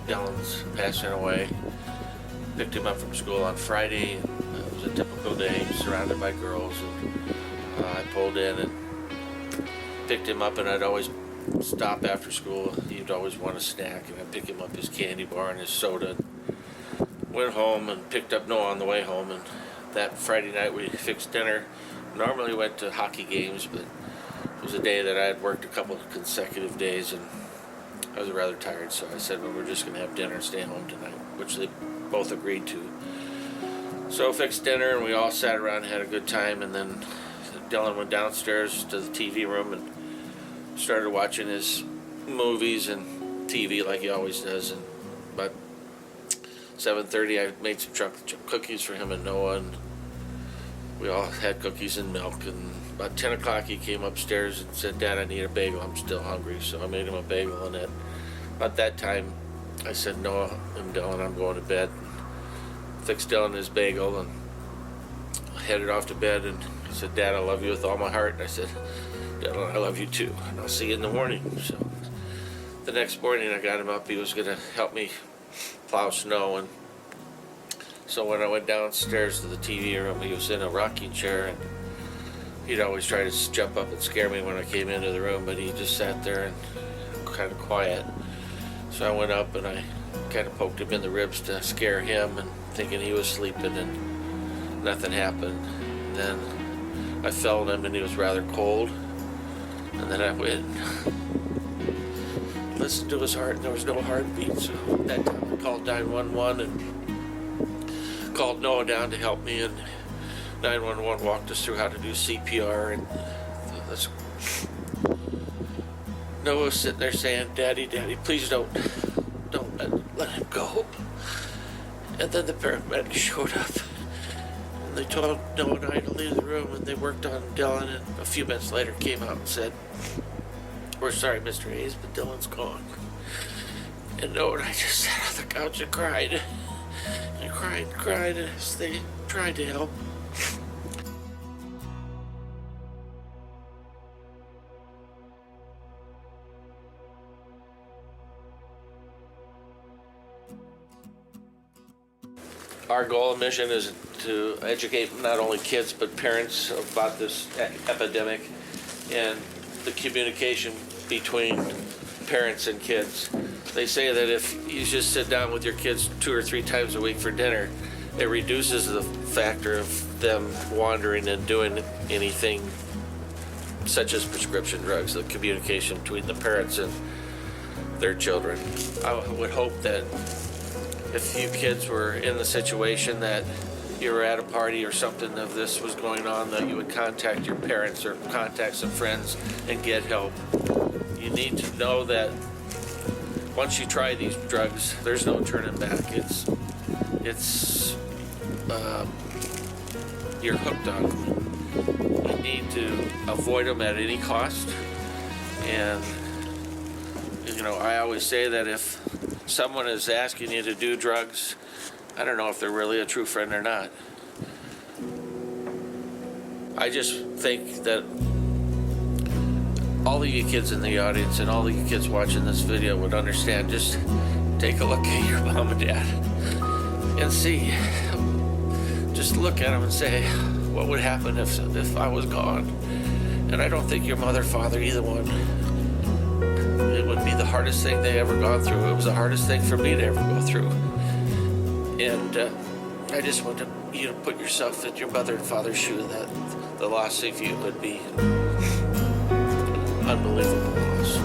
Dylan's passing away. Picked him up from school on Friday. It was a typical day, surrounded by girls. And I pulled in and picked him up, and I'd always stop after school. He'd always want a snack, and I'd pick him up his candy bar and his soda. Went home and picked up Noah on the way home, and that Friday night we fixed dinner. Normally went to hockey games, but it was a day that I had worked a couple of consecutive days, and I was rather tired, so I said, well, we're just going to have dinner and stay home tonight, which they both agreed to. So fixed dinner, and we all sat around and had a good time, and then Dylan went downstairs to the TV room and started watching his movies and TV like he always does. And about 7:30, I made some chocolate chip cookies for him and Noah, and we all had cookies and milk. And about 10 o'clock, he came upstairs and said, Dad, I need a bagel. I'm still hungry. So I made him a bagel, and about that time, I said, Noah and Dylan, I'm going to bed. Fixed Dylan his bagel and headed off to bed, and he said, Dad, I love you with all my heart. And I said, Dylan, I love you too, and I'll see you in the morning. So the next morning, I got him up. He was going to help me plow snow, and so when I went downstairs to the TV room, he was in a rocking chair, and he'd always try to jump up and scare me when I came into the room, but he just sat there and kind of quiet. So I went up and I kind of poked him in the ribs to scare him, and thinking he was sleeping, and nothing happened. And then I felt him, and he was rather cold, and then I went and listened to his heart, and there was no heartbeat. So at that time I called 911 and called Noah down to help me, and 911 walked us through how to do CPR, and Noah was sitting there saying, Daddy, Daddy, please don't let him go. And then the paramedics showed up, and they told Noah and I to leave the room, and they worked on Dylan, and a few minutes later came out and said, we're sorry, Mr. Hayes, but Dylan's gone. And Noah and I just sat on the couch and cried, and cried as they tried to help. Our goal and mission is to educate not only kids but parents about this epidemic and the communication between parents and kids. They say that if you just sit down with your kids 2 or 3 times a week for dinner, it reduces the factor of them wandering and doing anything such as prescription drugs, the communication between the parents and their children. I would hope that if you kids were in the situation that you were at a party or something of this was going on, that you would contact your parents or contact some friends and get help. You need to know that once you try these drugs, there's no turning back. It's you're hooked on them. You need to avoid them at any cost. And I always say that if someone is asking you to do drugs, I don't know if they're really a true friend or not. I just think that all of you kids in the audience and all of you kids watching this video would understand. Just take a look at your mom and dad and see. Just look at them and say, what would happen if I was gone? And I don't think your mother, father, either one, it would be the hardest thing they ever gone through. It was the hardest thing for me to ever go through. And I just want you to put yourself in your mother and father's shoe, that the loss of you would be unbelievable loss.